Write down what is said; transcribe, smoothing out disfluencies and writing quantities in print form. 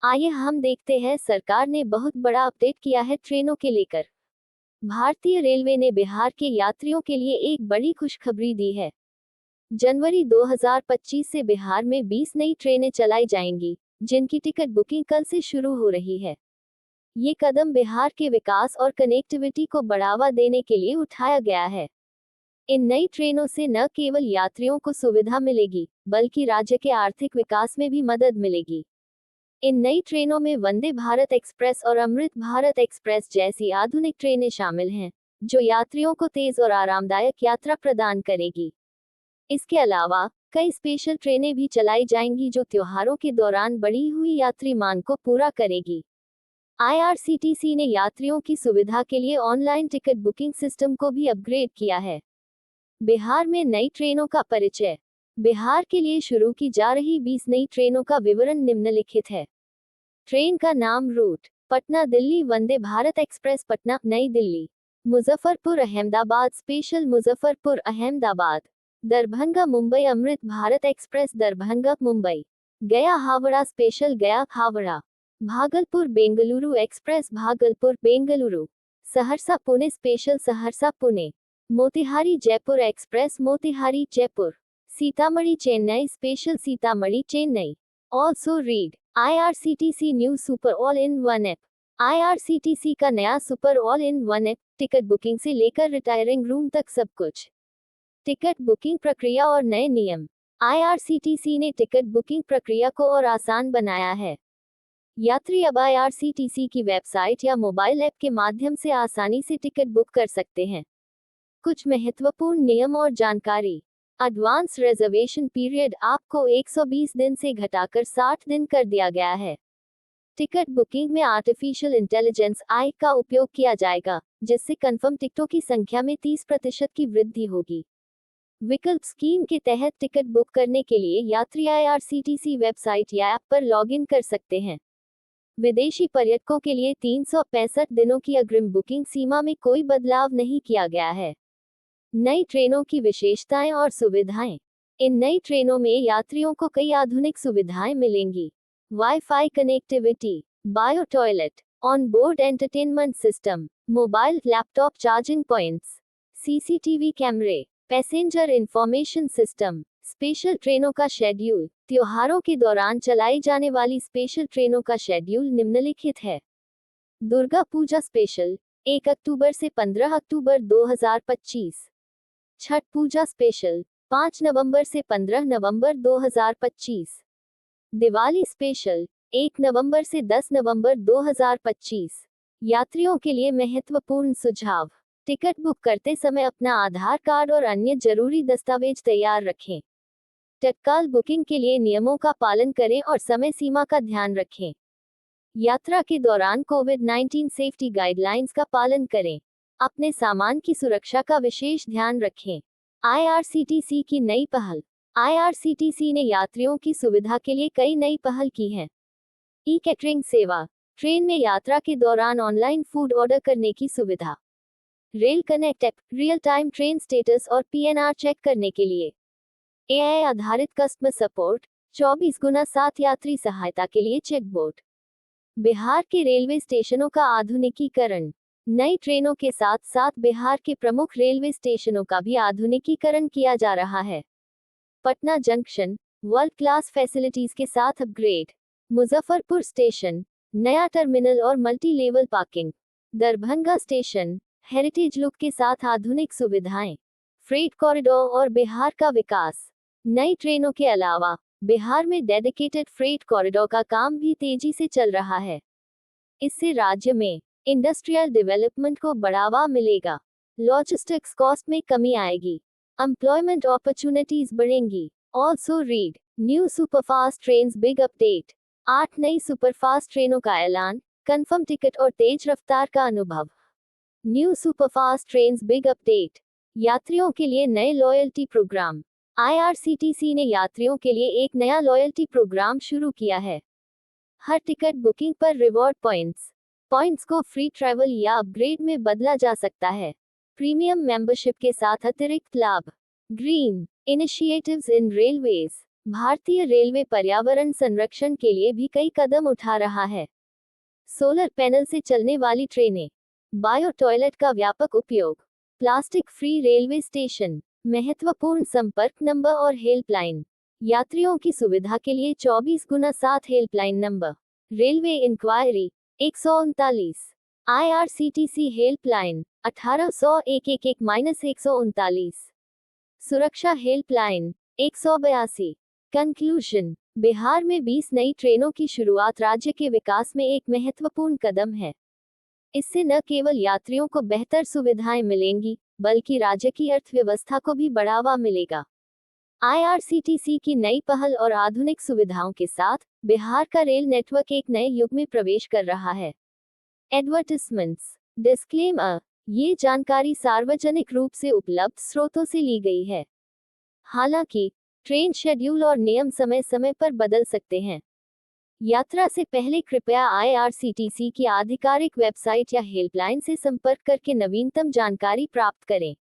आइए हम देखते हैं सरकार ने बहुत बड़ा अपडेट किया है ट्रेनों के लेकर। भारतीय रेलवे ने बिहार के यात्रियों के लिए एक बड़ी खुशखबरी दी है। जनवरी 2025 से बिहार में 20 नई ट्रेनें चलाई जाएंगी, जिनकी टिकट बुकिंग कल से शुरू हो रही है। ये कदम बिहार के विकास और कनेक्टिविटी को बढ़ावा देने के लिए उठाया गया है। इन नई ट्रेनों से न केवल यात्रियों को सुविधा मिलेगी, बल्कि राज्य के आर्थिक विकास में भी मदद मिलेगी। इन नई ट्रेनों में वंदे भारत एक्सप्रेस और अमृत भारत एक्सप्रेस जैसी आधुनिक ट्रेनें शामिल हैं, जो यात्रियों को तेज और आरामदायक यात्रा प्रदान करेगी। इसके अलावा कई स्पेशल ट्रेनें भी चलाई जाएंगी जो त्योहारों के दौरान बढ़ी हुई यात्री मांग को पूरा करेगी। आईआरसीटीसी ने यात्रियों की सुविधा के लिए ऑनलाइन टिकट बुकिंग सिस्टम को भी अपग्रेड किया है। बिहार में नई ट्रेनों का परिचय। बिहार के लिए शुरू की जा रही 20 नई ट्रेनों का विवरण निम्नलिखित है। ट्रेन का नाम रूट: पटना दिल्ली वंदे भारत एक्सप्रेस पटना नई दिल्ली, मुजफ्फरपुर अहमदाबाद स्पेशल मुजफ्फरपुर अहमदाबाद, दरभंगा मुंबई अमृत भारत एक्सप्रेस दरभंगा मुंबई, गया हावड़ा स्पेशल गया Howrah, Bhagalpur Bengaluru express Bhagalpur Bengaluru, Saharsa Pune special Saharsa Pune, Motihari Jaipur express Motihari Jaipur, Sitamarhi Chennai special Sitamarhi Chennai. Also read IRCTC new super all in one app. IRCTC का नया super all in one app, ticket booking से लेकर रिटायरिंग रूम तक सब कुछ। टिकट बुकिंग प्रक्रिया और नए नियम। IRCTC ने टिकट बुकिंग प्रक्रिया को और आसान बनाया है। यात्री अब IRCTC की वेबसाइट या मोबाइल ऐप के माध्यम से आसानी से टिकट बुक कर सकते हैं। कुछ महत्वपूर्ण नियम और जानकारी। एडवांस रिजर्वेशन पीरियड आपको 120 दिन से घटाकर 60 दिन कर दिया गया है। टिकट बुकिंग में आर्टिफिशियल इंटेलिजेंस AI का उपयोग किया जाएगा, जिससे कंफर्म टिकटों की संख्या में 30% की वृद्धि होगी। विकल्प स्कीम के तहत टिकट बुक करने के लिए यात्री IRCTC वेबसाइट या ऐप पर लॉगिन कर सकते हैं। विदेशी पर्यटकों के लिए 365 दिनों की अग्रिम बुकिंग सीमा में कोई बदलाव नहीं किया गया है। नई ट्रेनों की विशेषताएं और सुविधाएं। इन नई ट्रेनों में यात्रियों को कई आधुनिक सुविधाएं मिलेंगी। Wifi connectivity, bio toilet, on board entertainment system, mobile laptop charging points, CCTV कैमरे, पैसेंजर इंफॉर्मेशन सिस्टम। स्पेशल ट्रेनों का शेड्यूल। त्योहारों के दौरान चलाई जाने वाली स्पेशल ट्रेनों का शेड्यूल निम्नलिखित है। दुर्गा पूजा स्पेशल 1 अक्टूबर से 15 अक्टूबर 2025। छठ पूजा स्पेशल 5 नवंबर से 15 नवंबर 2025। दिवाली स्पेशल 1 नवंबर से 10 नवंबर 2025। यात्रियों के लिए महत्वपूर्ण सुझाव। टिकट बुक करते समय अपना आधार कार्ड और अन्य जरूरी दस्तावेज तैयार रखें। तत्काल बुकिंग के लिए नियमों का पालन करें और समय सीमा का ध्यान रखें। यात्रा के दौरान कोविड-19 सेफ्टी गाइडलाइंस का पालन करें। अपने सामान की सुरक्षा का विशेष ध्यान रखें। IRCTC की नई पहल। IRCTC ने यात्रियों की सुविधा के लिए कई नई पहल की हैं। ई-कैटरिंग सेवा। ट्रेन में यात्रा के दौरान ऑनलाइन फूड ऑर्डर करने की सुविधा। Rail connect app, real time train status और PNR चेक करने के लिए। AI आधारित कस्टमर सपोर्ट, 24x7 यात्री सहायता के लिए चैटबॉट। बिहार के रेलवे स्टेशनों का आधुनिकीकरण। नई ट्रेनों के साथ साथ बिहार के प्रमुख रेलवे स्टेशनों का भी आधुनिकीकरण किया जा रहा है। Patna junction, world class facilities के साथ अपग्रेड। मुजफ्फरपुर स्टेशन, नया टर्मिनल और multi level parking. Darbhanga station, heritage look के साथ आधुनिक सुविधाएं। फ्रेट कॉरिडोर और बिहार का विकास। नई ट्रेनों के अलावा बिहार में डेडिकेटेड फ्रेट कॉरिडोर का काम भी तेजी से चल रहा है। इससे राज्य में इंडस्ट्रियल डेवलपमेंट को बढ़ावा मिलेगा। लॉजिस्टिक्स कॉस्ट में कमी आएगी। एम्प्लॉयमेंट अपॉर्चुनिटीज बढ़ेंगी। Also read new superfast trains big update. 8 नई सुपरफास्ट ट्रेनों का ऐलान, कंफर्म टिकट और तेज रफ्तार का अनुभव। New superfast trains big update. यात्रियों के लिए नए लॉयल्टी प्रोग्राम। IRCTC ने यात्रियों के लिए एक नया लॉयल्टी प्रोग्राम शुरू किया है। हर टिकट बुकिंग पर रिवॉर्ड पॉइंट्स को फ्री ट्रैवल या अपग्रेड में बदला जा सकता है। प्रीमियम मेंबरशिप के साथ अतिरिक्त लाभ। ग्रीन इनिशिएटिव्स इन रेलवेज। भारतीय रेलवे पर्यावरण संरक्षण के लिए भी कई कदम उठा रहा है। सोलर पैनल से चलने वाली ट्रेनें, बायो टॉयलेट का व्यापक उपयोग, प्लास्टिक फ्री रेलवे स्टेशन, महत्वपूर्ण संपर्क नंबर और हेल्पलाइन, यात्रियों की सुविधा के लिए 24x7 helpline number, railway enquiry 139, IRCTC helpline 1800-111-139, सुरक्षा हेल्पलाइन 182। कंक्लूजन, बिहार में 20 नई ट्रेनों की शुरुआत राज्य के विकास में एक महत्वपूर्ण कदम है। इससे न केवल यात्रियों को बेहतर सुविधाएं मिलेंगी, बल्कि राज्य की अर्थव्यवस्था को भी बढ़ावा मिलेगा। IRCTC की नई पहल और आधुनिक सुविधाओं के साथ बिहार का रेल नेटवर्क एक नए युग में प्रवेश कर रहा है। एडवर्टाइजमेंट्स। डिस्क्लेमर, ये जानकारी सार्वजनिक रूप से उपलब्ध स्रोतों से ली गई है। हालांकि ट्रेन शेड्यूल और नियम समय समय पर बदल सकते हैं। यात्रा से पहले कृपया IRCTC की आधिकारिक वेबसाइट या हेल्पलाइन से संपर्क करके नवीनतम जानकारी प्राप्त करें।